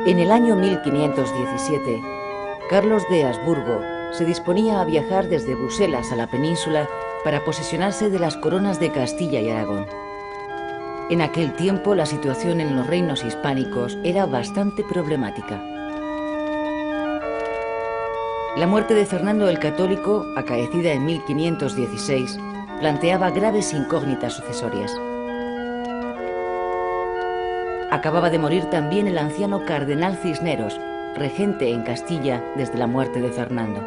En el año 1517, Carlos de Habsburgo se disponía a viajar desde Bruselas a la península para posesionarse de las coronas de Castilla y Aragón. En aquel tiempo la situación en los reinos hispánicos era bastante problemática. La muerte de Fernando el Católico, acaecida en 1516, planteaba graves incógnitas sucesorias. Acababa de morir también el anciano cardenal Cisneros, regente en Castilla desde la muerte de Fernando.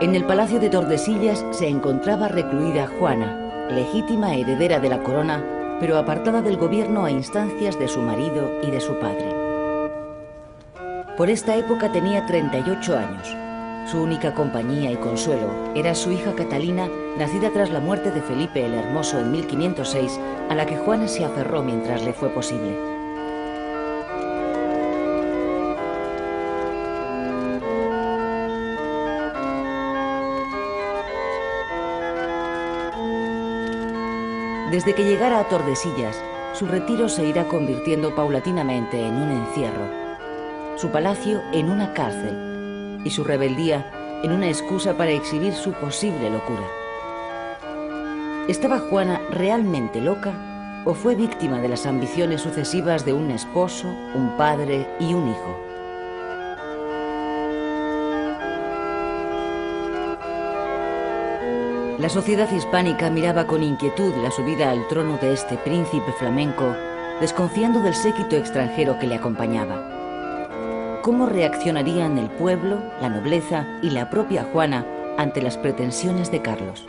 En el palacio de Tordesillas se encontraba recluida Juana, legítima heredera de la corona, pero apartada del gobierno a instancias de su marido y de su padre. Por esta época tenía 38 años. Su única compañía y consuelo era su hija Catalina, nacida tras la muerte de Felipe el Hermoso en 1506, a la que Juana se aferró mientras le fue posible. Desde que llegara a Tordesillas, su retiro se irá convirtiendo paulatinamente en un encierro, su palacio en una cárcel y su rebeldía en una excusa para exhibir su posible locura. ¿Estaba Juana realmente loca o fue víctima de las ambiciones sucesivas de un esposo, un padre y un hijo? La sociedad hispánica miraba con inquietud la subida al trono de este príncipe flamenco, desconfiando del séquito extranjero que le acompañaba. ¿Cómo reaccionarían el pueblo, la nobleza y la propia Juana ante las pretensiones de Carlos?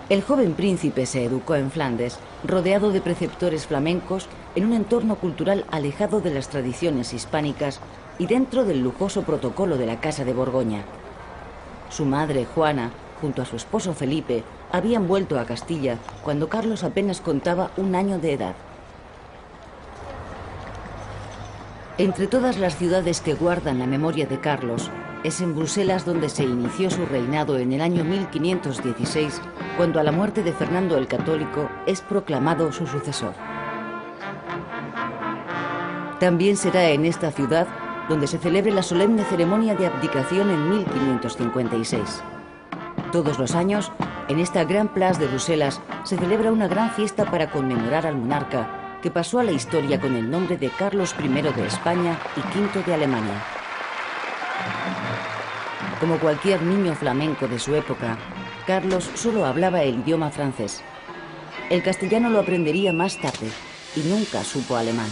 El joven príncipe se educó en Flandes, rodeado de preceptores flamencos, en un entorno cultural alejado de las tradiciones hispánicas y dentro del lujoso protocolo de la Casa de Borgoña. Su madre, Juana, junto a su esposo Felipe, habían vuelto a Castilla cuando Carlos apenas contaba un año de edad. Entre todas las ciudades que guardan la memoria de Carlos, es en Bruselas donde se inició su reinado en el año 1516, cuando a la muerte de Fernando el Católico es proclamado su sucesor. También será en esta ciudad donde se celebre la solemne ceremonia de abdicación en 1556. Todos los años, en esta Gran Place de Bruselas, se celebra una gran fiesta para conmemorar al monarca, que pasó a la historia con el nombre de Carlos I de España y V de Alemania. Como cualquier niño flamenco de su época, Carlos solo hablaba el idioma francés. El castellano lo aprendería más tarde y nunca supo alemán.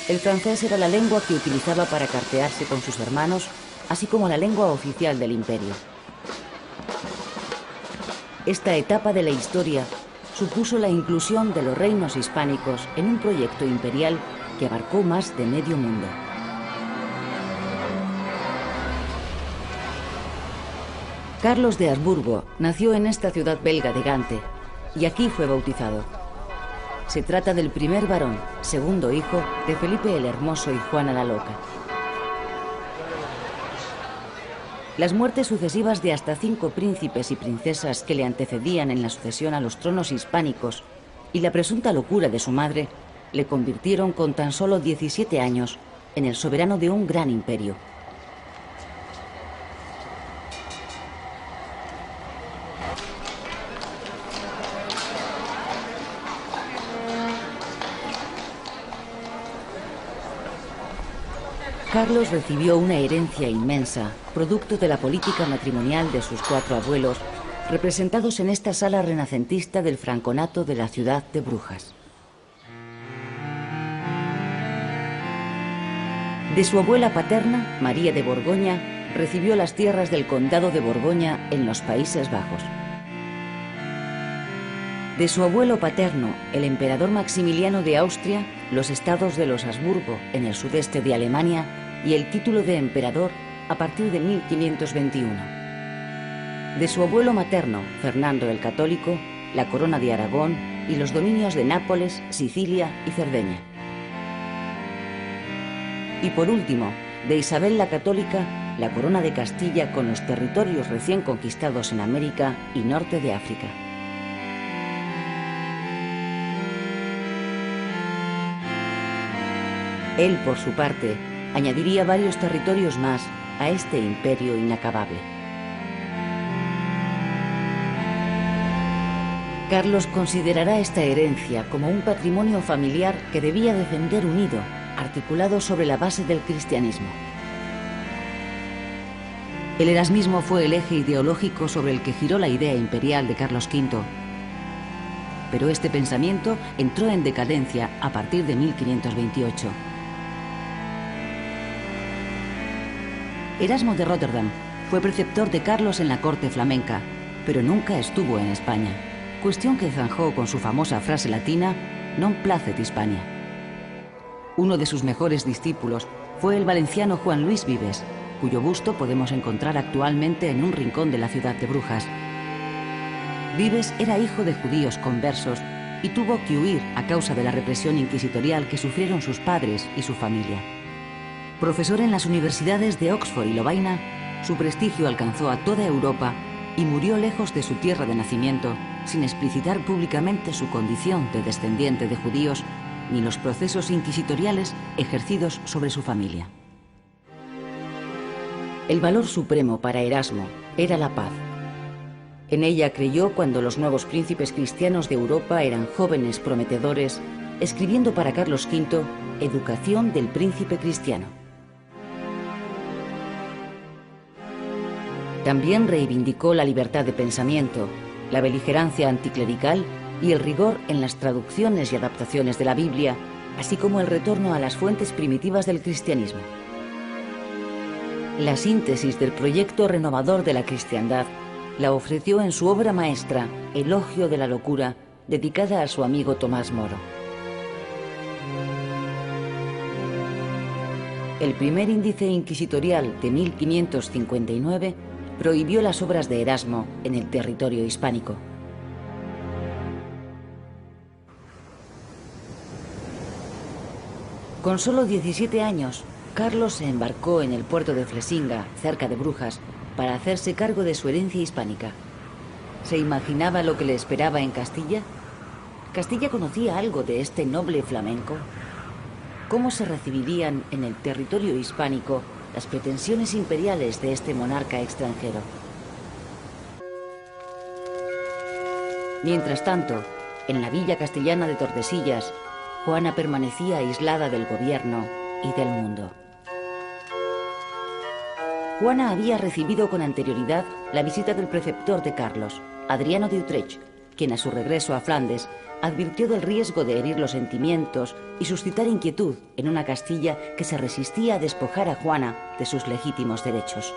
El francés era la lengua que utilizaba para cartearse con sus hermanos, así como la lengua oficial del imperio. Esta etapa de la historia supuso la inclusión de los reinos hispánicos en un proyecto imperial que abarcó más de medio mundo. Carlos de Habsburgo nació en esta ciudad belga de Gante y aquí fue bautizado. Se trata del primer varón, segundo hijo de Felipe el Hermoso y Juana la Loca. Las muertes sucesivas de hasta 5 príncipes y princesas que le antecedían en la sucesión a los tronos hispánicos y la presunta locura de su madre le convirtieron con tan solo 17 años en el soberano de un gran imperio. Carlos recibió una herencia inmensa, producto de la política matrimonial de sus 4 abuelos, representados en esta sala renacentista del franconato de la ciudad de Brujas. De su abuela paterna, María de Borgoña, recibió las tierras del condado de Borgoña en los Países Bajos. De su abuelo paterno, el emperador Maximiliano de Austria, los estados de los Habsburgo en el sudeste de Alemania y el título de emperador a partir de 1521. De su abuelo materno, Fernando el Católico, la corona de Aragón, y los dominios de Nápoles, Sicilia y Cerdeña. Y por último, de Isabel la Católica, la corona de Castilla con los territorios recién conquistados en América y norte de África. Él, por su parte, añadiría varios territorios más a este imperio inacabable. Carlos considerará esta herencia como un patrimonio familiar que debía defender unido, articulado sobre la base del cristianismo. El erasmismo fue el eje ideológico sobre el que giró la idea imperial de Carlos V. Pero este pensamiento entró en decadencia a partir de 1528. Erasmo de Róterdam fue preceptor de Carlos en la corte flamenca, pero nunca estuvo en España, cuestión que zanjó con su famosa frase latina «Non placet Hispania». Uno de sus mejores discípulos fue el valenciano Juan Luis Vives, cuyo busto podemos encontrar actualmente en un rincón de la ciudad de Brujas. Vives era hijo de judíos conversos y tuvo que huir a causa de la represión inquisitorial que sufrieron sus padres y su familia. Profesor en las universidades de Oxford y Lovaina, su prestigio alcanzó a toda Europa y murió lejos de su tierra de nacimiento, sin explicitar públicamente su condición de descendiente de judíos ni los procesos inquisitoriales ejercidos sobre su familia. El valor supremo para Erasmo era la paz. En ella creyó cuando los nuevos príncipes cristianos de Europa eran jóvenes prometedores, escribiendo para Carlos V Educación del Príncipe Cristiano. También reivindicó la libertad de pensamiento, la beligerancia anticlerical y el rigor en las traducciones y adaptaciones de la Biblia, así como el retorno a las fuentes primitivas del cristianismo. La síntesis del proyecto renovador de la cristiandad la ofreció en su obra maestra, Elogio de la locura, dedicada a su amigo Tomás Moro. El primer índice inquisitorial de 1559 prohibió las obras de Erasmo en el territorio hispánico. Con solo 17 años, Carlos se embarcó en el puerto de Flesinga, cerca de Brujas, para hacerse cargo de su herencia hispánica. ¿Se imaginaba lo que le esperaba en Castilla? ¿Castilla conocía algo de este noble flamenco? ¿Cómo se recibirían en el territorio hispánico las pretensiones imperiales de este monarca extranjero? Mientras tanto, en la villa castellana de Tordesillas, Juana permanecía aislada del gobierno y del mundo. Juana había recibido con anterioridad la visita del preceptor de Carlos, Adriano de Utrecht, quien a su regreso a Flandes advirtió del riesgo de herir los sentimientos y suscitar inquietud en una Castilla que se resistía a despojar a Juana de sus legítimos derechos.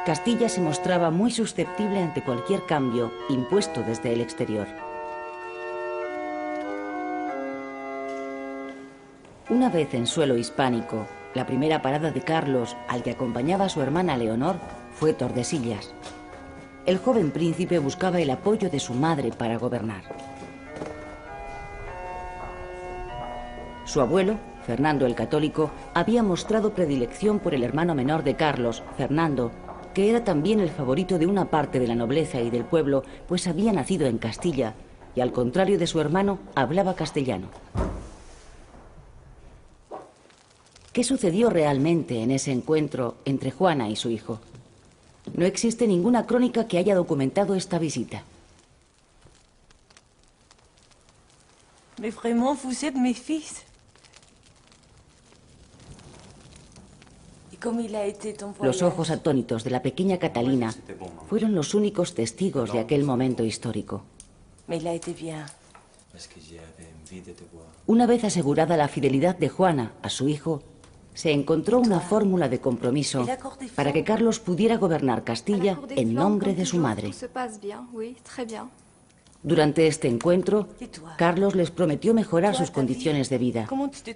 Castilla se mostraba muy susceptible ante cualquier cambio impuesto desde el exterior. Una vez en suelo hispánico, la primera parada de Carlos, al que acompañaba a su hermana Leonor, fue Tordesillas. El joven príncipe buscaba el apoyo de su madre para gobernar. Su abuelo, Fernando el Católico, había mostrado predilección por el hermano menor de Carlos, Fernando, que era también el favorito de una parte de la nobleza y del pueblo, pues había nacido en Castilla y, al contrario de su hermano, hablaba castellano. ¿Qué sucedió realmente en ese encuentro entre Juana y su hijo? No existe ninguna crónica que haya documentado esta visita. Mais vraiment, vous êtes mes fils. Y comme il a été ton voyage. Los ojos atónitos de la pequeña Catalina fueron los únicos testigos de aquel momento histórico. Mais il a été bien. Una vez asegurada la fidelidad de Juana a su hijo, se encontró una fórmula de compromiso para que Carlos pudiera gobernar Castilla en nombre de su madre. Durante este encuentro, Carlos les prometió mejorar sus condiciones de vida,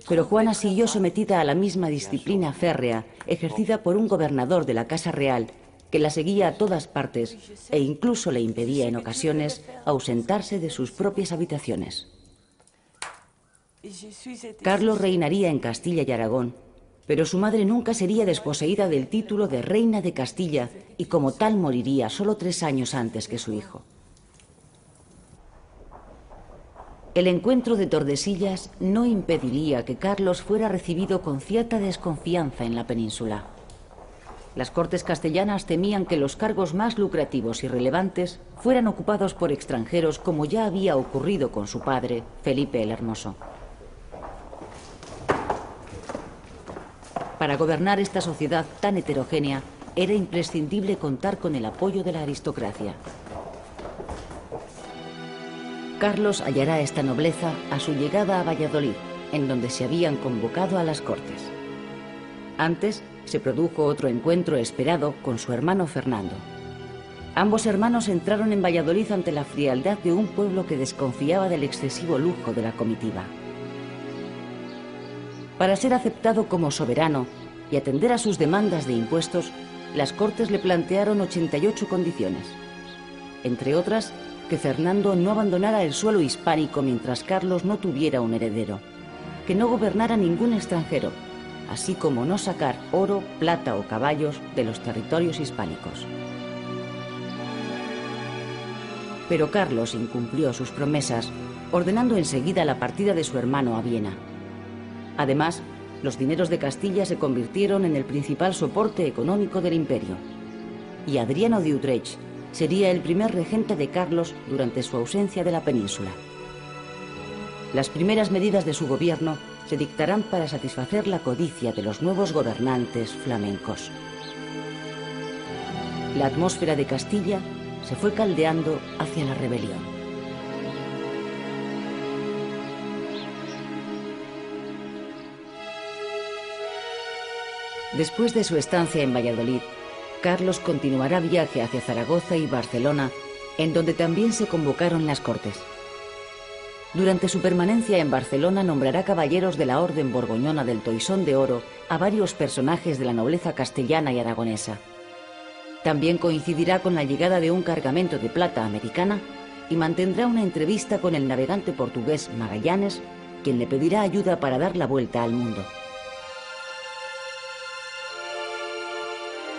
pero Juana siguió sometida a la misma disciplina férrea ejercida por un gobernador de la Casa Real que la seguía a todas partes e incluso le impedía en ocasiones ausentarse de sus propias habitaciones. Carlos reinaría en Castilla y Aragón, pero su madre nunca sería desposeída del título de reina de Castilla y como tal moriría solo 3 años antes que su hijo. El encuentro de Tordesillas no impediría que Carlos fuera recibido con cierta desconfianza en la península. Las cortes castellanas temían que los cargos más lucrativos y relevantes fueran ocupados por extranjeros, como ya había ocurrido con su padre, Felipe el Hermoso. Para gobernar esta sociedad tan heterogénea, era imprescindible contar con el apoyo de la aristocracia. Carlos hallará esta nobleza a su llegada a Valladolid, en donde se habían convocado a las cortes. Antes se produjo otro encuentro esperado con su hermano Fernando. Ambos hermanos entraron en Valladolid ante la frialdad de un pueblo que desconfiaba del excesivo lujo de la comitiva. Para ser aceptado como soberano y atender a sus demandas de impuestos, las cortes le plantearon 88 condiciones. Entre otras, que Fernando no abandonara el suelo hispánico mientras Carlos no tuviera un heredero, que no gobernara ningún extranjero, así como no sacar oro, plata o caballos de los territorios hispánicos. Pero Carlos incumplió sus promesas, ordenando enseguida la partida de su hermano a Viena. Además, los dineros de Castilla se convirtieron en el principal soporte económico del imperio, y Adriano de Utrecht sería el primer regente de Carlos durante su ausencia de la península. Las primeras medidas de su gobierno se dictarán para satisfacer la codicia de los nuevos gobernantes flamencos. La atmósfera de Castilla se fue caldeando hacia la rebelión. Después de su estancia en Valladolid, Carlos continuará viaje hacia Zaragoza y Barcelona, en donde también se convocaron las cortes. Durante su permanencia en Barcelona nombrará caballeros de la Orden Borgoñona del Toisón de Oro a varios personajes de la nobleza castellana y aragonesa. También coincidirá con la llegada de un cargamento de plata americana y mantendrá una entrevista con el navegante portugués Magallanes, quien le pedirá ayuda para dar la vuelta al mundo.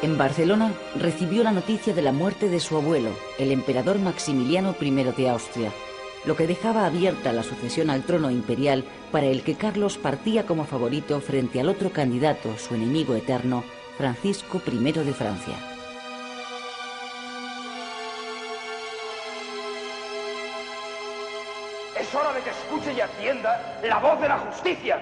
En Barcelona recibió la noticia de la muerte de su abuelo, el emperador Maximiliano I de Austria, lo que dejaba abierta la sucesión al trono imperial para el que Carlos partía como favorito frente al otro candidato, su enemigo eterno, Francisco I de Francia. Es hora de que escuche y atienda la voz de la justicia.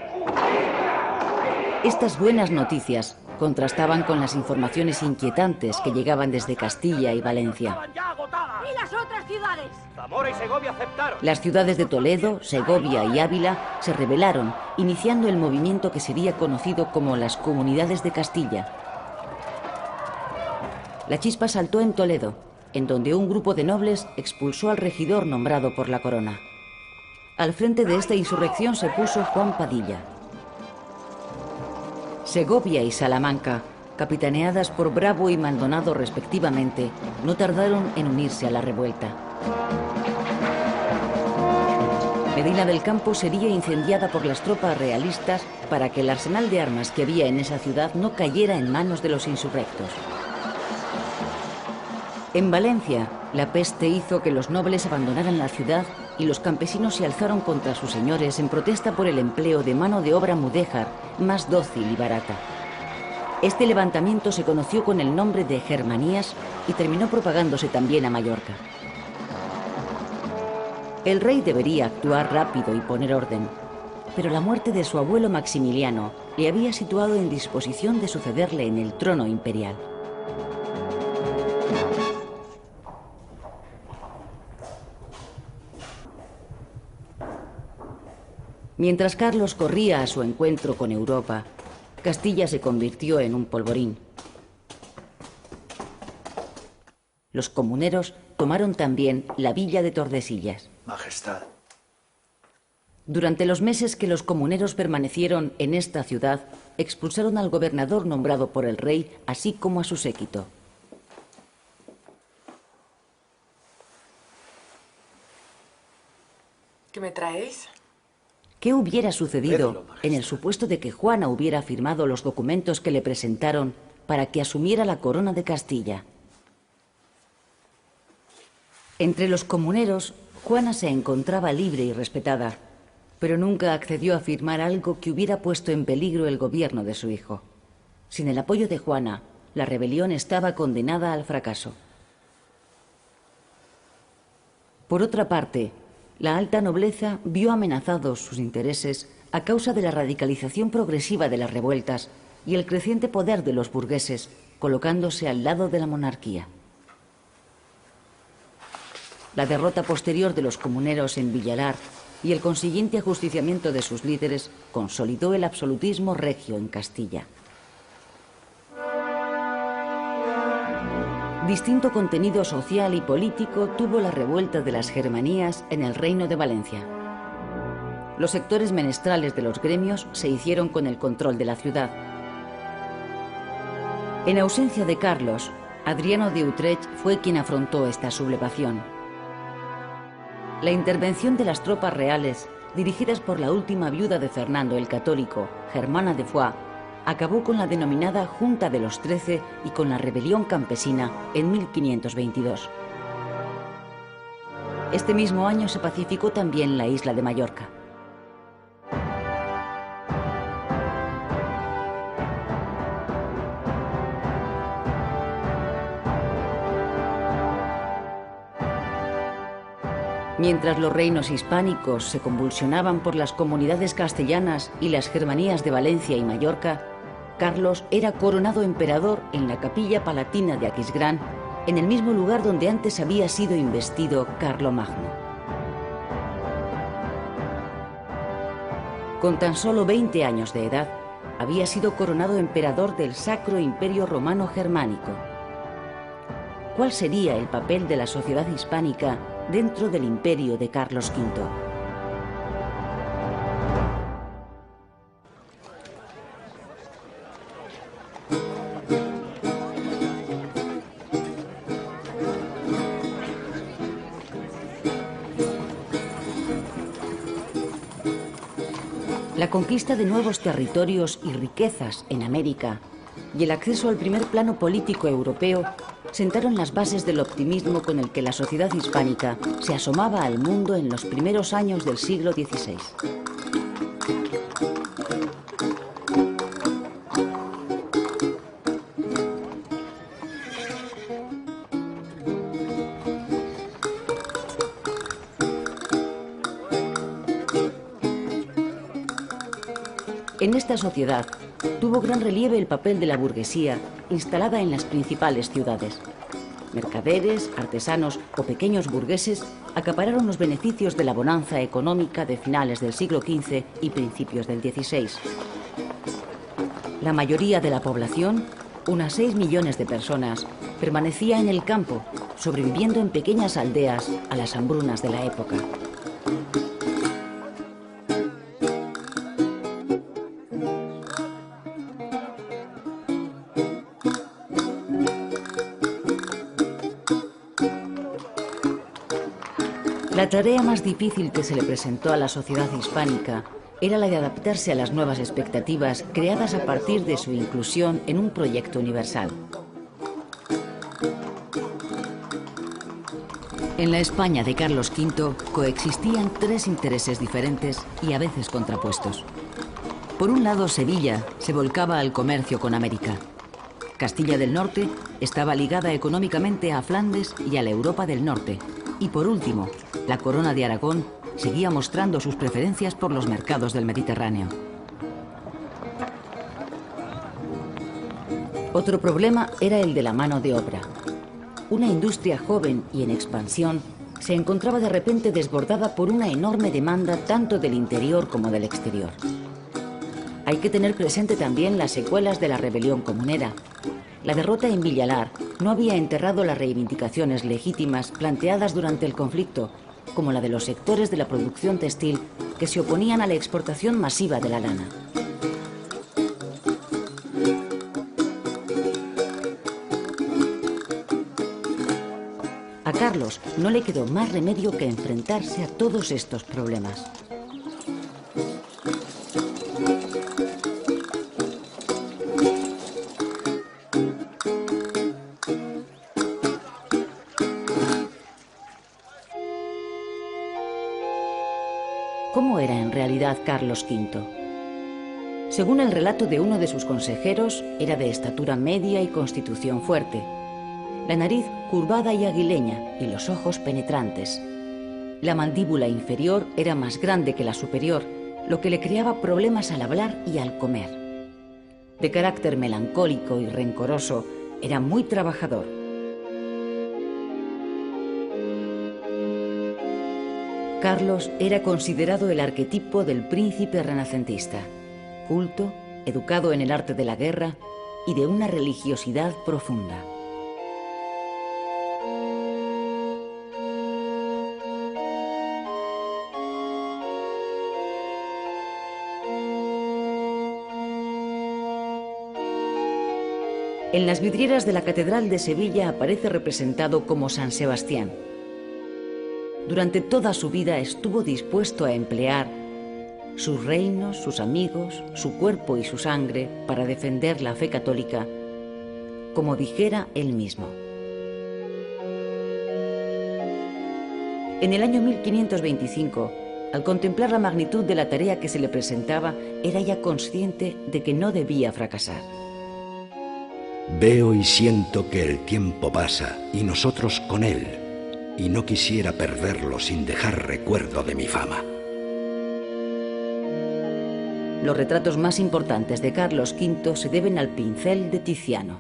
Estas buenas noticias contrastaban con las informaciones inquietantes que llegaban desde Castilla y Valencia. ¿Y las otras ciudades? Zamora y Segovia aceptaron. Las ciudades de Toledo, Segovia y Ávila se rebelaron, iniciando el movimiento que sería conocido como las Comunidades de Castilla. La chispa saltó en Toledo, en donde un grupo de nobles expulsó al regidor nombrado por la corona. Al frente de esta insurrección se puso Juan Padilla. Segovia y Salamanca, capitaneadas por Bravo y Maldonado respectivamente, no tardaron en unirse a la revuelta. Medina del Campo sería incendiada por las tropas realistas para que el arsenal de armas que había en esa ciudad no cayera en manos de los insurrectos. En Valencia, la peste hizo que los nobles abandonaran la ciudad y los campesinos se alzaron contra sus señores en protesta por el empleo de mano de obra mudéjar, más dócil y barata. Este levantamiento se conoció con el nombre de Germanías y terminó propagándose también a Mallorca. El rey debería actuar rápido y poner orden, pero la muerte de su abuelo Maximiliano le había situado en disposición de sucederle en el trono imperial. Mientras Carlos corría a su encuentro con Europa, Castilla se convirtió en un polvorín. Los comuneros tomaron también la villa de Tordesillas. Majestad. Durante los meses que los comuneros permanecieron en esta ciudad, expulsaron al gobernador nombrado por el rey, así como a su séquito. ¿Qué me traéis? ¿Qué hubiera sucedido en el supuesto de que Juana hubiera firmado los documentos que le presentaron para que asumiera la corona de Castilla? Entre los comuneros, Juana se encontraba libre y respetada, pero nunca accedió a firmar algo que hubiera puesto en peligro el gobierno de su hijo. Sin el apoyo de Juana, la rebelión estaba condenada al fracaso. Por otra parte, la alta nobleza vio amenazados sus intereses a causa de la radicalización progresiva de las revueltas y el creciente poder de los burgueses, colocándose al lado de la monarquía. La derrota posterior de los comuneros en Villalar y el consiguiente ajusticiamiento de sus líderes consolidó el absolutismo regio en Castilla. Distinto contenido social y político tuvo la revuelta de las Germanías en el Reino de Valencia. Los sectores menestrales de los gremios se hicieron con el control de la ciudad. En ausencia de Carlos, Adriano de Utrecht fue quien afrontó esta sublevación. La intervención de las tropas reales, dirigidas por la última viuda de Fernando el Católico, Germana de Foix, acabó con la denominada Junta de los 13 y con la rebelión campesina en 1522. Este mismo año se pacificó también la isla de Mallorca. Mientras los reinos hispánicos se convulsionaban por las comunidades castellanas y las germanías de Valencia y Mallorca, Carlos era coronado emperador en la capilla palatina de Aquisgrán, en el mismo lugar donde antes había sido investido Carlomagno. Con tan solo 20 años de edad, había sido coronado emperador del Sacro Imperio Romano Germánico. ¿Cuál sería el papel de la sociedad hispánica dentro del imperio de Carlos V? La conquista de nuevos territorios y riquezas en América y el acceso al primer plano político europeo sentaron las bases del optimismo con el que la sociedad hispánica se asomaba al mundo en los primeros años del siglo XVI. En esta sociedad tuvo gran relieve el papel de la burguesía instalada en las principales ciudades. Mercaderes, artesanos o pequeños burgueses acapararon los beneficios de la bonanza económica de finales del siglo XV y principios del XVI. La mayoría de la población, unas 6 millones de personas, permanecía en el campo, sobreviviendo en pequeñas aldeas a las hambrunas de la época. La tarea más difícil que se le presentó a la sociedad hispánica era la de adaptarse a las nuevas expectativas creadas a partir de su inclusión en un proyecto universal. En la España de Carlos V coexistían tres intereses diferentes y a veces contrapuestos. Por un lado, Sevilla se volcaba al comercio con América. Castilla del Norte estaba ligada económicamente a Flandes y a la Europa del Norte. Y por último, la Corona de Aragón seguía mostrando sus preferencias por los mercados del Mediterráneo. Otro problema era el de la mano de obra. Una industria joven y en expansión se encontraba de repente desbordada por una enorme demanda tanto del interior como del exterior. Hay que tener presente también las secuelas de la rebelión comunera. La derrota en Villalar no había enterrado las reivindicaciones legítimas planteadas durante el conflicto, como la de los sectores de la producción textil que se oponían a la exportación masiva de la lana. A Carlos no le quedó más remedio que enfrentarse a todos estos problemas. ¿Cómo era en realidad Carlos V? Según el relato de uno de sus consejeros, era de estatura media y constitución fuerte, la nariz curvada y aguileña y los ojos penetrantes. La mandíbula inferior era más grande que la superior, lo que le creaba problemas al hablar y al comer. De carácter melancólico y rencoroso, era muy trabajador. Carlos era considerado el arquetipo del príncipe renacentista, culto, educado en el arte de la guerra y de una religiosidad profunda. En las vidrieras de la Catedral de Sevilla aparece representado como San Sebastián. Durante toda su vida estuvo dispuesto a emplear sus reinos, sus amigos, su cuerpo y su sangre para defender la fe católica, como dijera él mismo. En el año 1525, al contemplar la magnitud de la tarea que se le presentaba, era ya consciente de que no debía fracasar. Veo y siento que el tiempo pasa y nosotros con él, y no quisiera perderlo sin dejar recuerdo de mi fama. Los retratos más importantes de Carlos V se deben al pincel de Tiziano.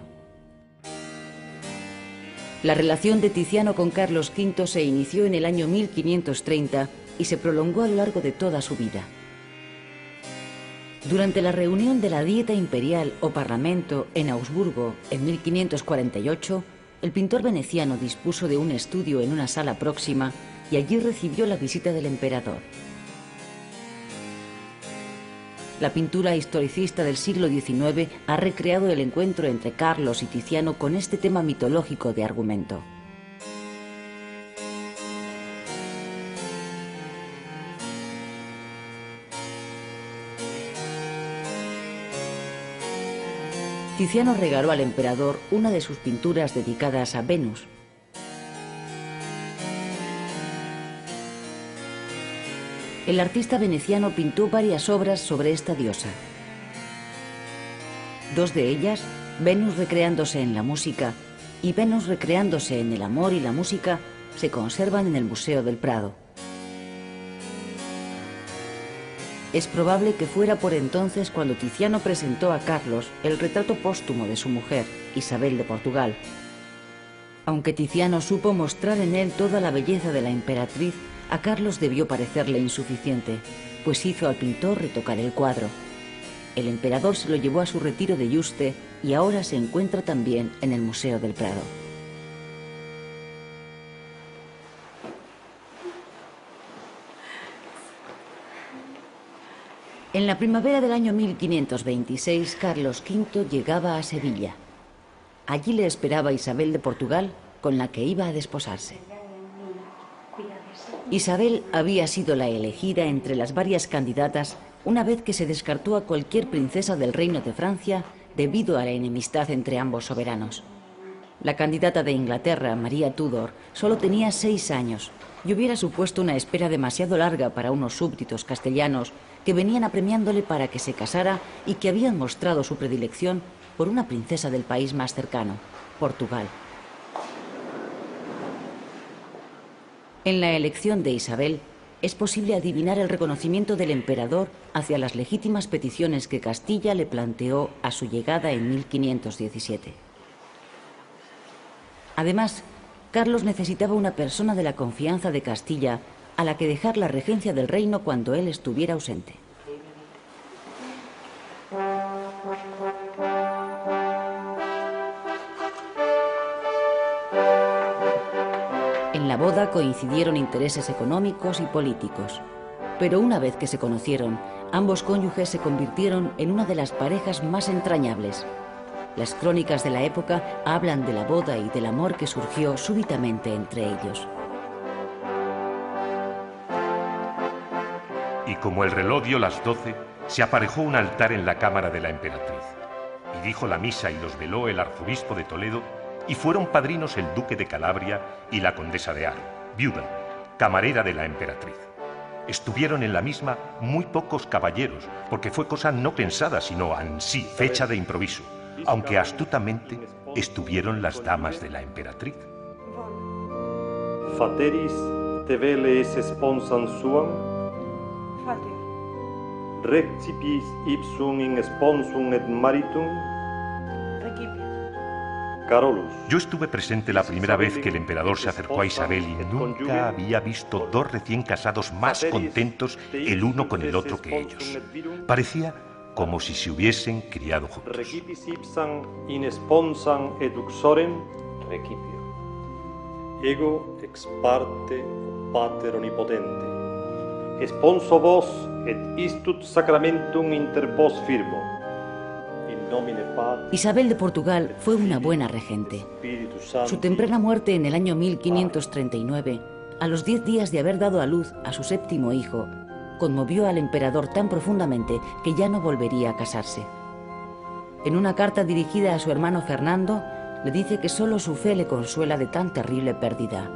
La relación de Tiziano con Carlos V se inició en el año 1530 y se prolongó a lo largo de toda su vida. Durante la reunión de la Dieta Imperial o Parlamento en Augsburgo en 1548, el pintor veneciano dispuso de un estudio en una sala próxima y allí recibió la visita del emperador. La pintura historicista del siglo XIX ha recreado el encuentro entre Carlos y Tiziano con este tema mitológico de argumento. Tiziano regaló al emperador una de sus pinturas dedicadas a Venus. El artista veneciano pintó varias obras sobre esta diosa. Dos de ellas, Venus recreándose en la música y Venus recreándose en el amor y la música, se conservan en el Museo del Prado. Es probable que fuera por entonces cuando Tiziano presentó a Carlos el retrato póstumo de su mujer, Isabel de Portugal. Aunque Tiziano supo mostrar en él toda la belleza de la emperatriz, a Carlos debió parecerle insuficiente, pues hizo al pintor retocar el cuadro. El emperador se lo llevó a su retiro de Yuste y ahora se encuentra también en el Museo del Prado. En la primavera del año 1526, Carlos V llegaba a Sevilla. Allí le esperaba Isabel de Portugal, con la que iba a desposarse. Isabel había sido la elegida entre las varias candidatas una vez que se descartó a cualquier princesa del Reino de Francia debido a la enemistad entre ambos soberanos. La candidata de Inglaterra, María Tudor, solo tenía 6 años y hubiera supuesto una espera demasiado larga para unos súbditos castellanos que venían apremiándole para que se casara y que habían mostrado su predilección por una princesa del país más cercano, Portugal. En la elección de Isabel, es posible adivinar el reconocimiento del emperador hacia las legítimas peticiones que Castilla le planteó a su llegada en 1517. Además, Carlos necesitaba una persona de la confianza de Castilla a la que dejar la regencia del reino cuando él estuviera ausente. En la boda coincidieron intereses económicos y políticos, pero una vez que se conocieron, ambos cónyuges se convirtieron en una de las parejas más entrañables. Las crónicas de la época hablan de la boda y del amor que surgió súbitamente entre ellos. Y como el reloj dio las 12, se aparejó un altar en la cámara de la emperatriz. Y dijo la misa y los veló el arzobispo de Toledo, y fueron padrinos el duque de Calabria y la condesa de Haro, viuda, camarera de la emperatriz. Estuvieron en la misma muy pocos caballeros, porque fue cosa no pensada, sino ansí, fecha de improviso, aunque astutamente estuvieron las damas de la emperatriz. Fateris te veles sponsam suam, Fater. recipis ipsum in sponsum et maritum, Recipio. Carolus. Yo estuve presente la primera vez que el emperador se acercó a Isabel y nunca había visto dos recién casados más contentos el uno con el otro que ellos. Parecía como si se hubiesen criado juntos. Recipis ipsam in sponsam et uxorem, recipio. Ego ex parte pater omnipotente. Sponso vos et istut sacramentum inter vos firmo. In nomine Patris. Isabel de Portugal fue una buena regente. Spiritus Sancti. Su temprana muerte en el año 1539, a los 10 días de haber dado a luz a su séptimo hijo, conmovió al emperador tan profundamente que ya no volvería a casarse. En una carta dirigida a su hermano Fernando, le dice que solo su fe le consuela de tan terrible pérdida.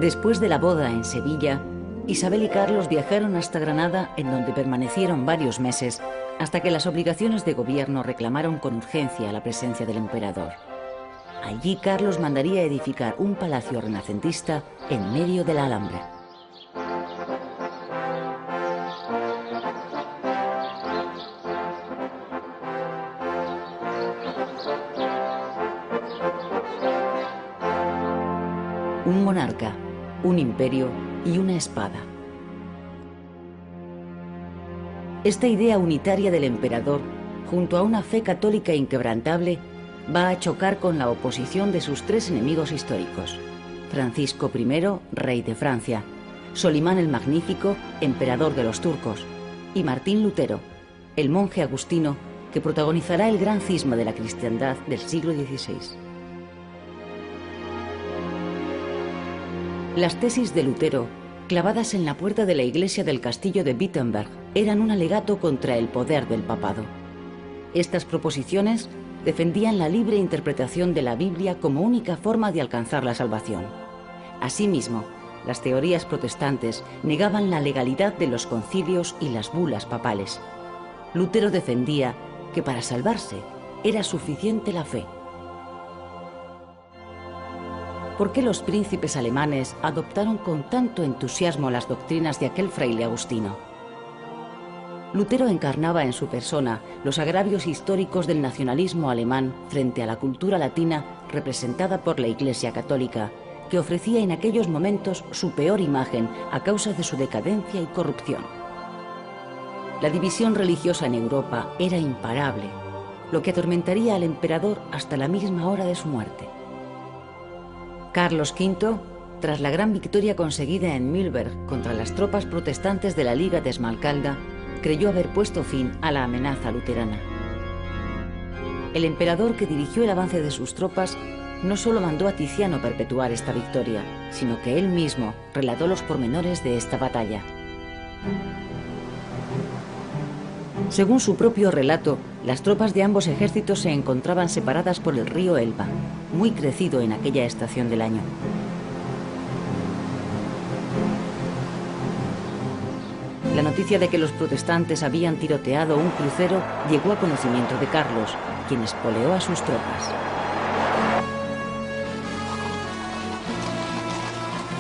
Después de la boda en Sevilla, Isabel y Carlos viajaron hasta Granada, en donde permanecieron varios meses, hasta que las obligaciones de gobierno reclamaron con urgencia la presencia del emperador. Allí Carlos mandaría edificar un palacio renacentista en medio de la Alhambra. Un monarca, un imperio y una espada. Esta idea unitaria del emperador, junto a una fe católica inquebrantable, va a chocar con la oposición de sus tres enemigos históricos: Francisco I, rey de Francia; Solimán el Magnífico, emperador de los turcos; y Martín Lutero, el monje agustino que protagonizará el gran cisma de la cristiandad del siglo XVI. Las tesis de Lutero, clavadas en la puerta de la iglesia del castillo de Wittenberg, eran un alegato contra el poder del papado. Estas proposiciones defendían la libre interpretación de la Biblia como única forma de alcanzar la salvación. Asimismo, las teorías protestantes negaban la legalidad de los concilios y las bulas papales. Lutero defendía que para salvarse era suficiente la fe. ¿Por qué los príncipes alemanes adoptaron con tanto entusiasmo las doctrinas de aquel fraile agustino? Lutero encarnaba en su persona los agravios históricos del nacionalismo alemán frente a la cultura latina representada por la Iglesia Católica, que ofrecía en aquellos momentos su peor imagen a causa de su decadencia y corrupción. La división religiosa en Europa era imparable, lo que atormentaría al emperador hasta la misma hora de su muerte. Carlos V, tras la gran victoria conseguida en Mühlberg contra las tropas protestantes de la Liga de Esmalcalda, creyó haber puesto fin a la amenaza luterana. El emperador que dirigió el avance de sus tropas no solo mandó a Tiziano perpetuar esta victoria, sino que él mismo relató los pormenores de esta batalla. Según su propio relato, las tropas de ambos ejércitos se encontraban separadas por el río Elba, muy crecido en aquella estación del año. La noticia de que los protestantes habían tiroteado un crucero llegó a conocimiento de Carlos, quien espoleó a sus tropas.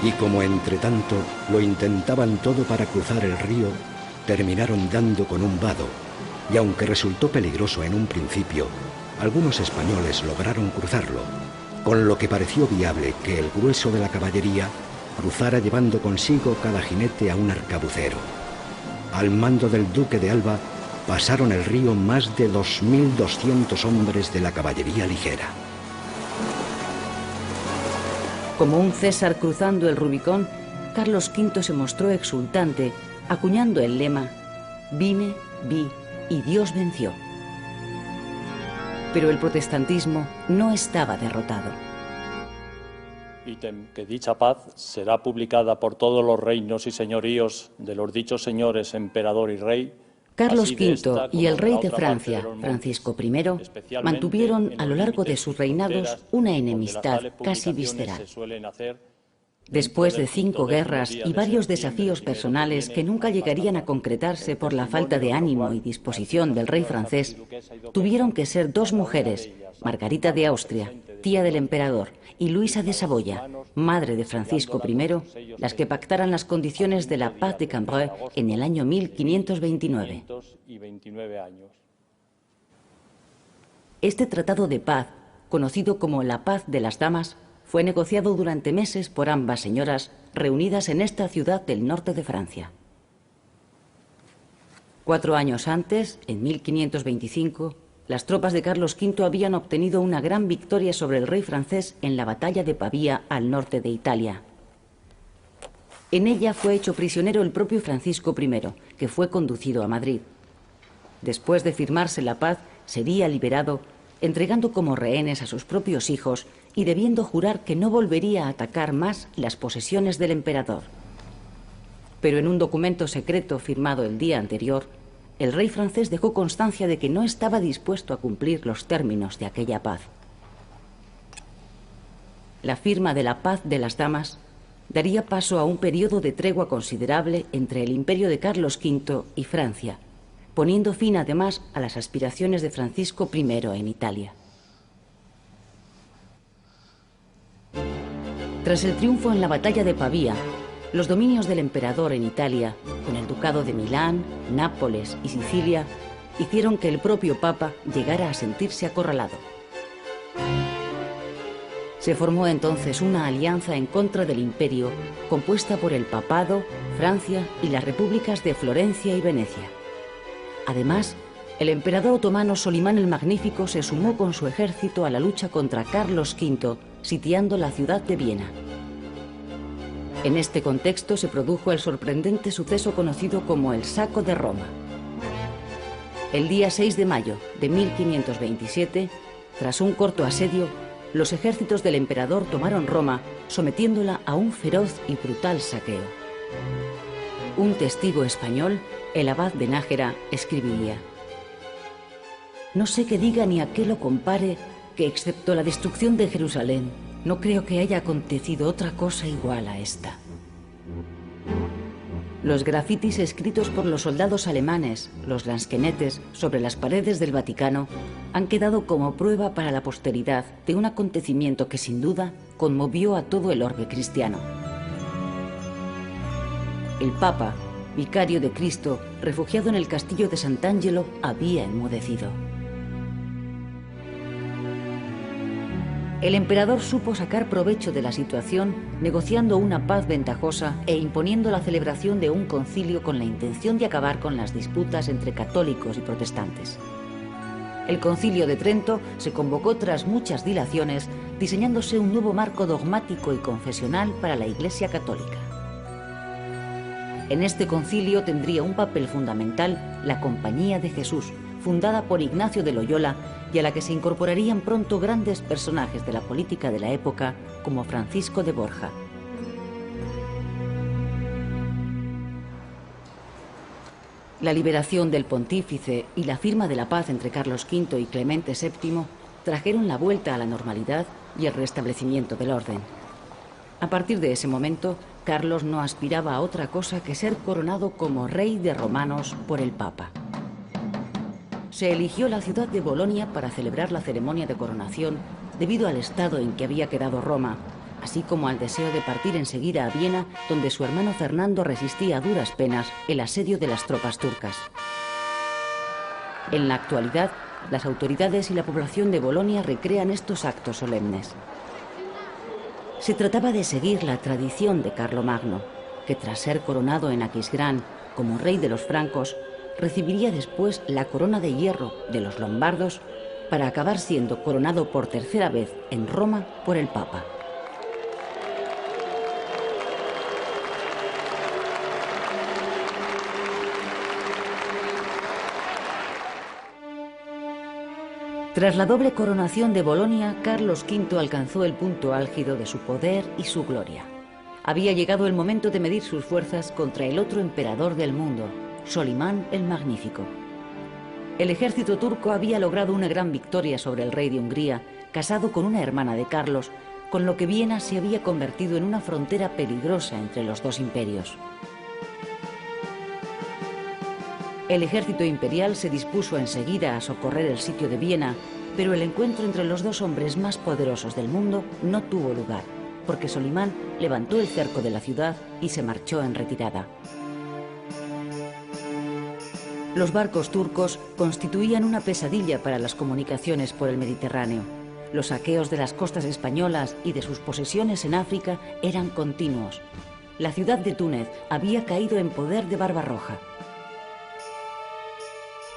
Y como entre tanto lo intentaban todo para cruzar el río, terminaron dando con un vado, y aunque resultó peligroso en un principio, algunos españoles lograron cruzarlo, con lo que pareció viable que el grueso de la caballería cruzara llevando consigo cada jinete a un arcabucero. Al mando del duque de Alba pasaron el río más de 2.200 hombres de la caballería ligera. Como un César cruzando el Rubicón, Carlos V se mostró exultante, acuñando el lema «Vine, vi y Dios venció». Pero el protestantismo no estaba derrotado. Ítem que dicha paz será publicada por todos los reinos y señoríos de los dichos señores, emperador y rey. Carlos V y el rey de Francia, Francisco I, mantuvieron a lo largo de sus reinados una enemistad casi visceral. Después de 5 guerras y varios desafíos personales que nunca llegarían a concretarse por la falta de ánimo y disposición del rey francés, tuvieron que ser 2 mujeres, Margarita de Austria, tía del emperador, y Luisa de Saboya, madre de Francisco I, las que pactaran las condiciones de la Paz de Cambrai en el año 1529. Este tratado de paz, conocido como la Paz de las Damas, fue negociado durante meses por ambas señoras reunidas en esta ciudad del norte de Francia. 4 años antes, en 1525, las tropas de Carlos V habían obtenido una gran victoria sobre el rey francés en la batalla de Pavía, al norte de Italia. En ella fue hecho prisionero el propio Francisco I, que fue conducido a Madrid. Después de firmarse la paz, sería liberado, entregando como rehenes a sus propios hijos y debiendo jurar que no volvería a atacar más las posesiones del emperador. Pero en un documento secreto firmado el día anterior, el rey francés dejó constancia de que no estaba dispuesto a cumplir los términos de aquella paz. La firma de la Paz de las Damas daría paso a un periodo de tregua considerable entre el imperio de Carlos V y Francia, poniendo fin además a las aspiraciones de Francisco I en Italia. Tras el triunfo en la batalla de Pavía, los dominios del emperador en Italia, con el ducado de Milán, Nápoles y Sicilia, hicieron que el propio Papa llegara a sentirse acorralado. Se formó entonces una alianza en contra del imperio, compuesta por el Papado, Francia y las repúblicas de Florencia y Venecia. Además, el emperador otomano Solimán el Magnífico se sumó con su ejército a la lucha contra Carlos V, sitiando la ciudad de Viena. En este contexto se produjo el sorprendente suceso conocido como el Saco de Roma. El día 6 de mayo de 1527, tras un corto asedio, los ejércitos del emperador tomaron Roma, sometiéndola a un feroz y brutal saqueo. Un testigo español, el abad de Nájera, escribiría: «No sé qué diga ni a qué lo compare, que excepto la destrucción de Jerusalén, no creo que haya acontecido otra cosa igual a esta». Los grafitis escritos por los soldados alemanes, los lansquenetes, sobre las paredes del Vaticano, han quedado como prueba para la posteridad de un acontecimiento que sin duda conmovió a todo el orbe cristiano. El Papa, vicario de Cristo, refugiado en el castillo de Sant'Angelo, había enmudecido. El emperador supo sacar provecho de la situación, negociando una paz ventajosa e imponiendo la celebración de un concilio con la intención de acabar con las disputas entre católicos y protestantes. El Concilio de Trento se convocó tras muchas dilaciones, diseñándose un nuevo marco dogmático y confesional para la Iglesia católica. En este concilio tendría un papel fundamental la Compañía de Jesús, fundada por Ignacio de Loyola, y a la que se incorporarían pronto grandes personajes de la política de la época, como Francisco de Borja. La liberación del pontífice y la firma de la paz entre Carlos V y Clemente VII trajeron la vuelta a la normalidad y el restablecimiento del orden. A partir de ese momento, Carlos no aspiraba a otra cosa que ser coronado como rey de romanos por el Papa. Se eligió la ciudad de Bolonia para celebrar la ceremonia de coronación debido al estado en que había quedado Roma, así como al deseo de partir enseguida a Viena, donde su hermano Fernando resistía a duras penas el asedio de las tropas turcas. En la actualidad, las autoridades y la población de Bolonia recrean estos actos solemnes. Se trataba de seguir la tradición de Carlomagno, que tras ser coronado en Aquisgrán como rey de los francos, recibiría después la corona de hierro de los lombardos para acabar siendo coronado por tercera vez en Roma por el Papa. Tras la doble coronación de Bolonia, Carlos V alcanzó el punto álgido de su poder y su gloria. Había llegado el momento de medir sus fuerzas contra el otro emperador del mundo, Solimán el Magnífico. El ejército turco había logrado una gran victoria sobre el rey de Hungría, casado con una hermana de Carlos, con lo que Viena se había convertido en una frontera peligrosa entre los dos imperios. El ejército imperial se dispuso enseguida a socorrer el sitio de Viena, pero el encuentro entre los dos hombres más poderosos del mundo no tuvo lugar, porque Solimán levantó el cerco de la ciudad y se marchó en retirada. Los barcos turcos constituían una pesadilla para las comunicaciones por el Mediterráneo. Los saqueos de las costas españolas y de sus posesiones en África eran continuos. La ciudad de Túnez había caído en poder de Barbarroja.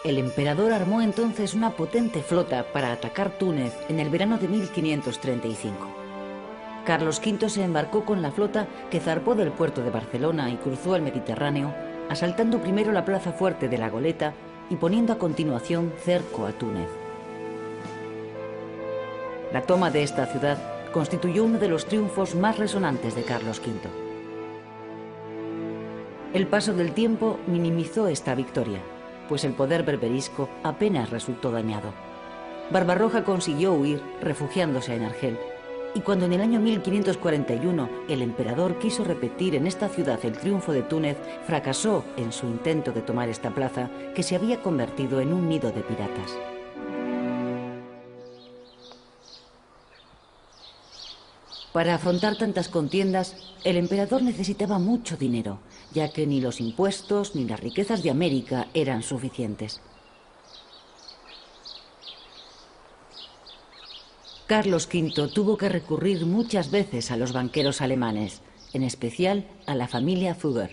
El emperador armó entonces una potente flota para atacar Túnez en el verano de 1535. Carlos V se embarcó con la flota que zarpó del puerto de Barcelona y cruzó el Mediterráneo, asaltando primero la plaza fuerte de la Goleta y poniendo a continuación cerco a Túnez. La toma de esta ciudad constituyó uno de los triunfos más resonantes de Carlos V. El paso del tiempo minimizó esta victoria, pues el poder berberisco apenas resultó dañado. Barbarroja consiguió huir, refugiándose en Argel, y cuando en el año 1541 el emperador quiso repetir en esta ciudad el triunfo de Túnez, fracasó en su intento de tomar esta plaza, que se había convertido en un nido de piratas. Para afrontar tantas contiendas, el emperador necesitaba mucho dinero, ya que ni los impuestos ni las riquezas de América eran suficientes. Carlos V tuvo que recurrir muchas veces a los banqueros alemanes, en especial a la familia Fugger.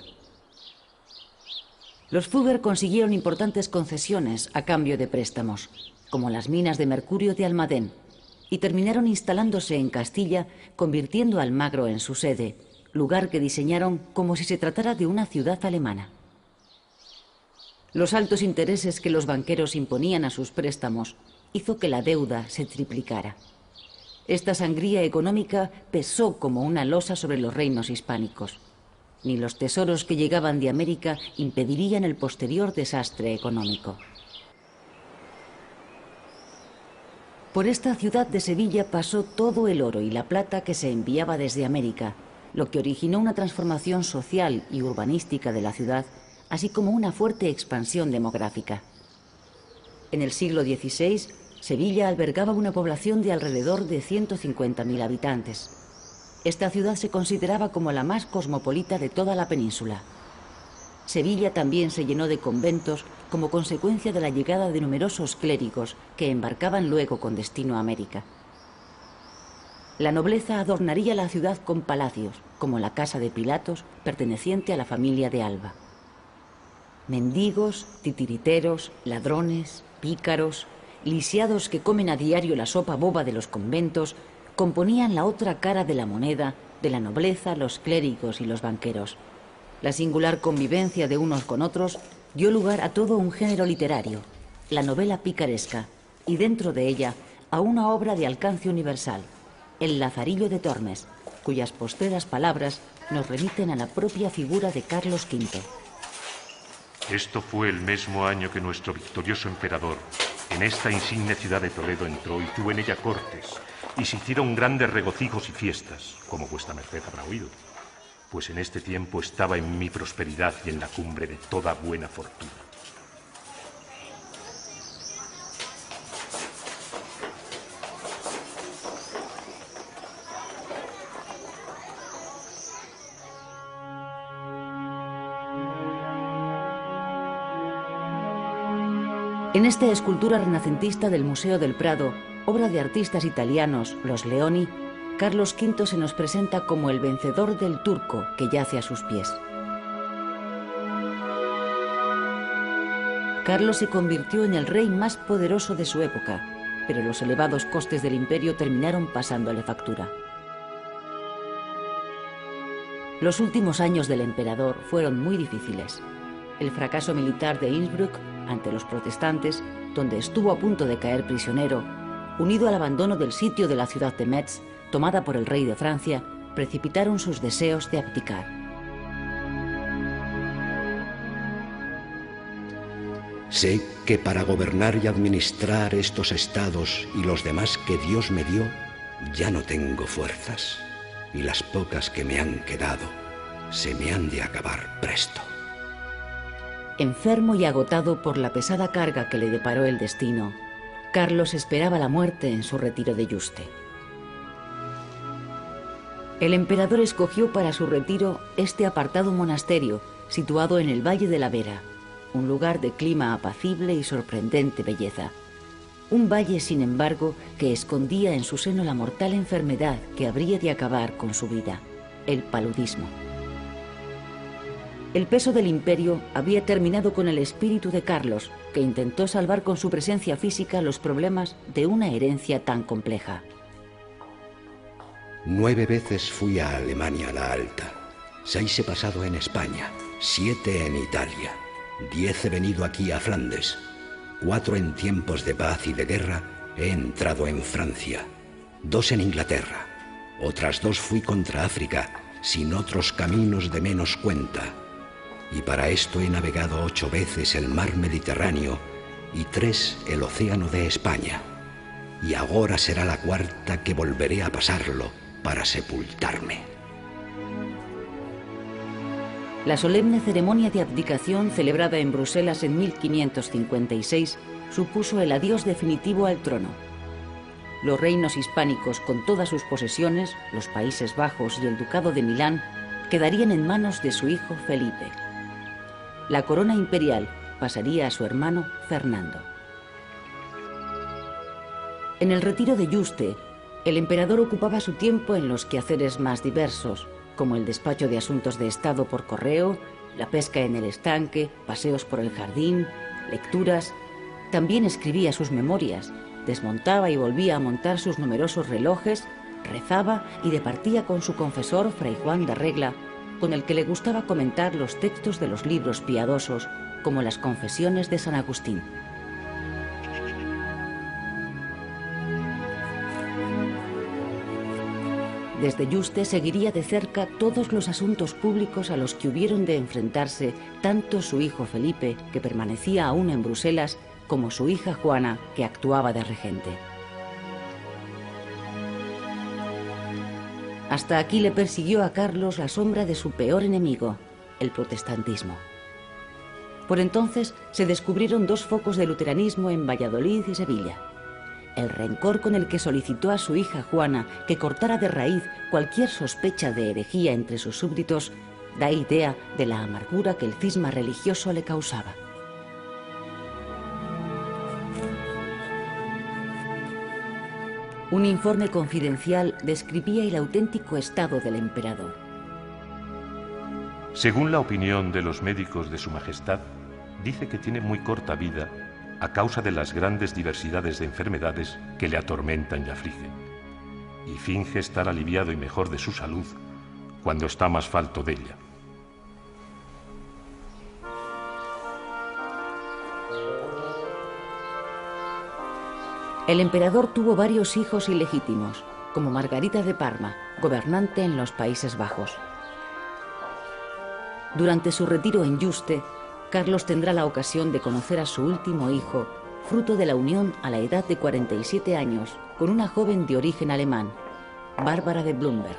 Los Fugger consiguieron importantes concesiones a cambio de préstamos, como las minas de mercurio de Almadén, y terminaron instalándose en Castilla, convirtiendo Almagro en su sede, lugar que diseñaron como si se tratara de una ciudad alemana. Los altos intereses que los banqueros imponían a sus préstamos hizo que la deuda se triplicara. Esta sangría económica pesó como una losa sobre los reinos hispánicos. Ni los tesoros que llegaban de América impedirían el posterior desastre económico. Por esta ciudad de Sevilla pasó todo el oro y la plata que se enviaba desde América, lo que originó una transformación social y urbanística de la ciudad, así como una fuerte expansión demográfica. En el siglo XVI, Sevilla albergaba una población de alrededor de 150.000 habitantes. Esta ciudad se consideraba como la más cosmopolita de toda la península. Sevilla también se llenó de conventos como consecuencia de la llegada de numerosos clérigos que embarcaban luego con destino a América. La nobleza adornaría la ciudad con palacios, como la casa de Pilatos, perteneciente a la familia de Alba. Mendigos, titiriteros, ladrones, pícaros, lisiados que comen a diario la sopa boba de los conventos, componían la otra cara de la moneda de la nobleza, los clérigos y los banqueros. La singular convivencia de unos con otros dio lugar a todo un género literario, la novela picaresca, y dentro de ella a una obra de alcance universal, El Lazarillo de Tormes, cuyas postreras palabras nos remiten a la propia figura de Carlos V. Esto fue el mismo año que nuestro victorioso emperador en esta insigne ciudad de Toledo entró y tuvo en ella cortes, y se hicieron grandes regocijos y fiestas, como vuestra merced habrá oído. Pues en este tiempo estaba en mi prosperidad y en la cumbre de toda buena fortuna. En esta escultura renacentista del Museo del Prado, obra de artistas italianos, los Leoni, Carlos V se nos presenta como el vencedor del turco que yace a sus pies. Carlos se convirtió en el rey más poderoso de su época, pero los elevados costes del imperio terminaron pasándole factura. Los últimos años del emperador fueron muy difíciles. El fracaso militar de Innsbruck ante los protestantes, donde estuvo a punto de caer prisionero, unido al abandono del sitio de la ciudad de Metz, tomada por el rey de Francia, precipitaron sus deseos de abdicar. Sé que para gobernar y administrar estos estados y los demás que Dios me dio, ya no tengo fuerzas, y las pocas que me han quedado se me han de acabar presto. Enfermo y agotado por la pesada carga que le deparó el destino, Carlos esperaba la muerte en su retiro de Yuste. El emperador escogió para su retiro este apartado monasterio situado en el Valle de la Vera, un lugar de clima apacible y sorprendente belleza. Un valle, sin embargo, que escondía en su seno la mortal enfermedad que habría de acabar con su vida, el paludismo. El peso del imperio había terminado con el espíritu de Carlos, que intentó salvar con su presencia física los problemas de una herencia tan compleja. 9 veces fui a Alemania la Alta, 6 he pasado en España, 7 en Italia, 10 he venido aquí a Flandes, 4 en tiempos de paz y de guerra he entrado en Francia, 2 en Inglaterra, otras 2 fui contra África, sin otros caminos de menos cuenta, y para esto he navegado 8 veces el mar Mediterráneo y 3 el océano de España, y ahora será la 4ª que volveré a pasarlo para sepultarme. La solemne ceremonia de abdicación celebrada en Bruselas en 1556 supuso el adiós definitivo al trono. Los reinos hispánicos con todas sus posesiones, los Países Bajos y el Ducado de Milán, quedarían en manos de su hijo Felipe. La corona imperial pasaría a su hermano Fernando. En el retiro de Yuste, el emperador ocupaba su tiempo en los quehaceres más diversos, como el despacho de asuntos de Estado por correo, la pesca en el estanque, paseos por el jardín, lecturas. También escribía sus memorias, desmontaba y volvía a montar sus numerosos relojes, rezaba y departía con su confesor Fray Juan de Regla, con el que le gustaba comentar los textos de los libros piadosos, como las Confesiones de San Agustín. Desde Yuste seguiría de cerca todos los asuntos públicos a los que hubieron de enfrentarse tanto su hijo Felipe, que permanecía aún en Bruselas, como su hija Juana, que actuaba de regente. Hasta aquí le persiguió a Carlos la sombra de su peor enemigo, el protestantismo. Por entonces se descubrieron 2 focos de luteranismo en Valladolid y Sevilla. El rencor con el que solicitó a su hija Juana que cortara de raíz cualquier sospecha de herejía entre sus súbditos da idea de la amargura que el cisma religioso le causaba. Un informe confidencial describía el auténtico estado del emperador. Según la opinión de los médicos de Su Majestad, dice que tiene muy corta vida a causa de las grandes diversidades de enfermedades que le atormentan y afligen, y finge estar aliviado y mejor de su salud cuando está más falto de ella. El emperador tuvo varios hijos ilegítimos, como Margarita de Parma, gobernante en los Países Bajos. Durante su retiro en Yuste, Carlos tendrá la ocasión de conocer a su último hijo, fruto de la unión a la edad de 47 años con una joven de origen alemán, Bárbara de Blumberg.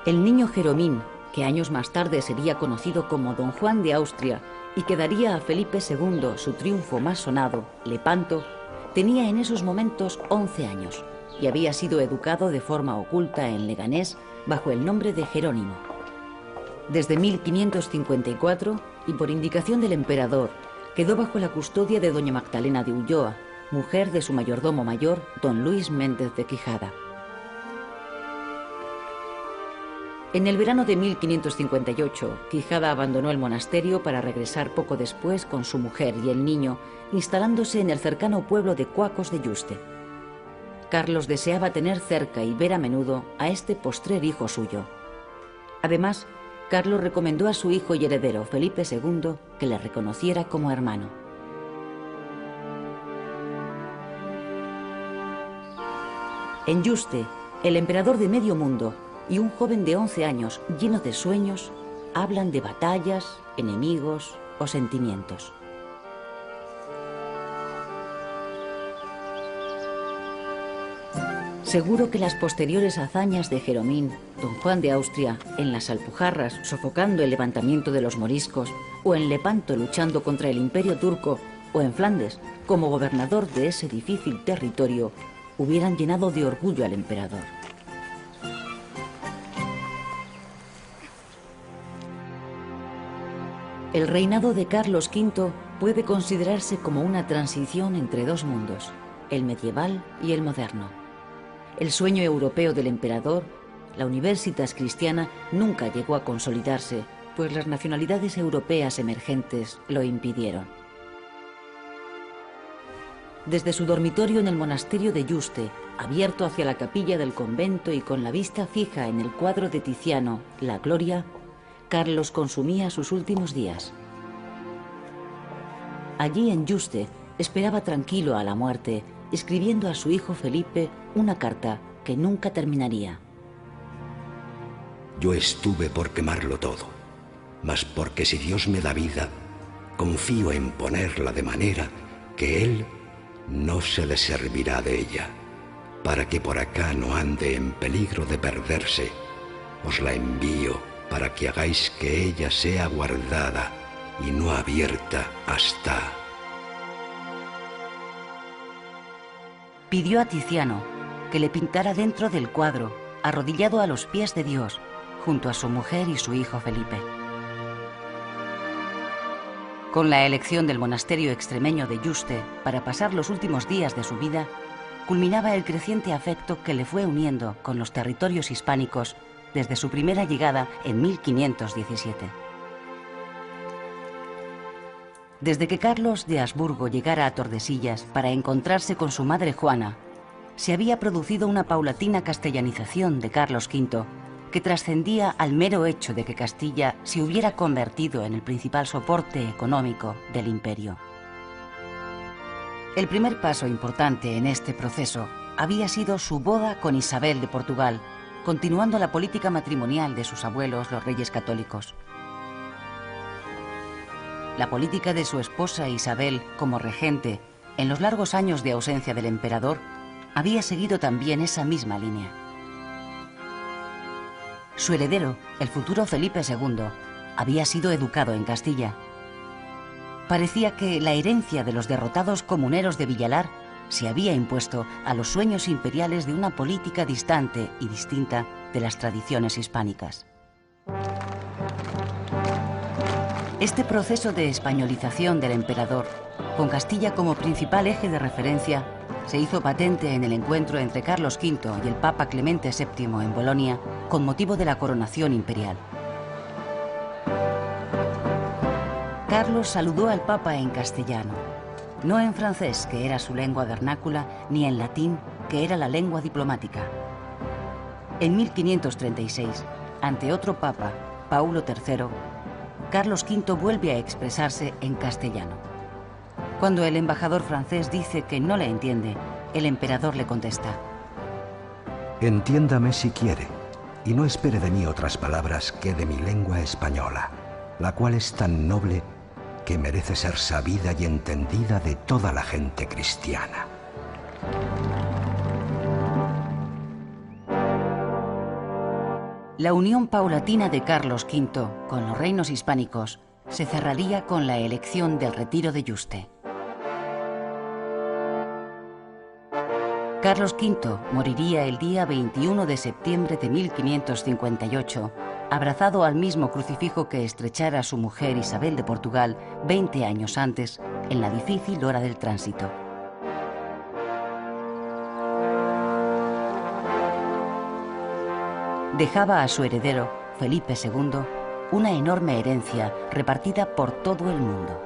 El niño Jeromín, que años más tarde sería conocido como Don Juan de Austria y que daría a Felipe II su triunfo más sonado, Lepanto, tenía en esos momentos 11 años y había sido educado de forma oculta en Leganés bajo el nombre de Jerónimo. Desde 1554, y por indicación del emperador, quedó bajo la custodia de doña Magdalena de Ulloa, mujer de su mayordomo mayor, don Luis Méndez de Quijada. En el verano de 1558, Quijada abandonó el monasterio para regresar poco después con su mujer y el niño, instalándose en el cercano pueblo de Cuacos de Yuste. Carlos deseaba tener cerca y ver a menudo a este postrer hijo suyo. Además, Carlos recomendó a su hijo y heredero, Felipe II, que le reconociera como hermano. En Yuste, el emperador de medio mundo y un joven de 11 años, lleno de sueños, hablan de batallas, enemigos o sentimientos. Seguro que las posteriores hazañas de Jeromín, don Juan de Austria, en las Alpujarras sofocando el levantamiento de los moriscos, o en Lepanto luchando contra el imperio turco, o en Flandes como gobernador de ese difícil territorio, hubieran llenado de orgullo al emperador. El reinado de Carlos V puede considerarse como una transición entre dos mundos, el medieval y el moderno. El sueño europeo del emperador, la Universitas Cristiana, nunca llegó a consolidarse, pues las nacionalidades europeas emergentes lo impidieron. Desde su dormitorio en el monasterio de Yuste, abierto hacia la capilla del convento y con la vista fija en el cuadro de Tiziano, La Gloria, Carlos consumía sus últimos días. Allí en Yuste esperaba tranquilo a la muerte, escribiendo a su hijo Felipe una carta que nunca terminaría. Yo estuve por quemarlo todo, mas porque si Dios me da vida, confío en ponerla de manera que Él no se le servirá de ella, para que por acá no ande en peligro de perderse. Os la envío para que hagáis que ella sea guardada y no abierta hasta... Pidió a Tiziano que le pintara dentro del cuadro, arrodillado a los pies de Dios, junto a su mujer y su hijo Felipe. Con la elección del monasterio extremeño de Yuste para pasar los últimos días de su vida, culminaba el creciente afecto que le fue uniendo con los territorios hispánicos desde su primera llegada en 1517. Desde que Carlos de Habsburgo llegara a Tordesillas para encontrarse con su madre Juana, se había producido una paulatina castellanización de Carlos V que trascendía al mero hecho de que Castilla se hubiera convertido en el principal soporte económico del imperio. El primer paso importante en este proceso había sido su boda con Isabel de Portugal, continuando la política matrimonial de sus abuelos, los reyes católicos. La política de su esposa Isabel como regente, en los largos años de ausencia del emperador, había seguido también esa misma línea. Su heredero, el futuro Felipe II, había sido educado en Castilla. Parecía que la herencia de los derrotados comuneros de Villalar se había impuesto a los sueños imperiales de una política distante y distinta de las tradiciones hispánicas. Este proceso de españolización del emperador, con Castilla como principal eje de referencia, se hizo patente en el encuentro entre Carlos V y el Papa Clemente VII en Bolonia con motivo de la coronación imperial. Carlos saludó al Papa en castellano, no en francés, que era su lengua vernácula, ni en latín, que era la lengua diplomática. En 1536, ante otro Papa, Paulo III, Carlos V vuelve a expresarse en castellano. Cuando el embajador francés dice que no le entiende, el emperador le contesta: Entiéndame si quiere, y no espere de mí otras palabras que de mi lengua española, la cual es tan noble que merece ser sabida y entendida de toda la gente cristiana. La unión paulatina de Carlos V con los reinos hispánicos se cerraría con la elección del retiro de Yuste. Carlos V moriría el día 21 de septiembre de 1558, abrazado al mismo crucifijo que estrechara a su mujer Isabel de Portugal 20 años antes, en la difícil hora del tránsito. Dejaba a su heredero, Felipe II, una enorme herencia repartida por todo el mundo.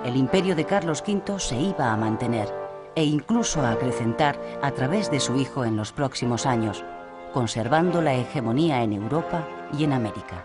El imperio de Carlos V se iba a mantener e incluso a acrecentar a través de su hijo en los próximos años, conservando la hegemonía en Europa y en América.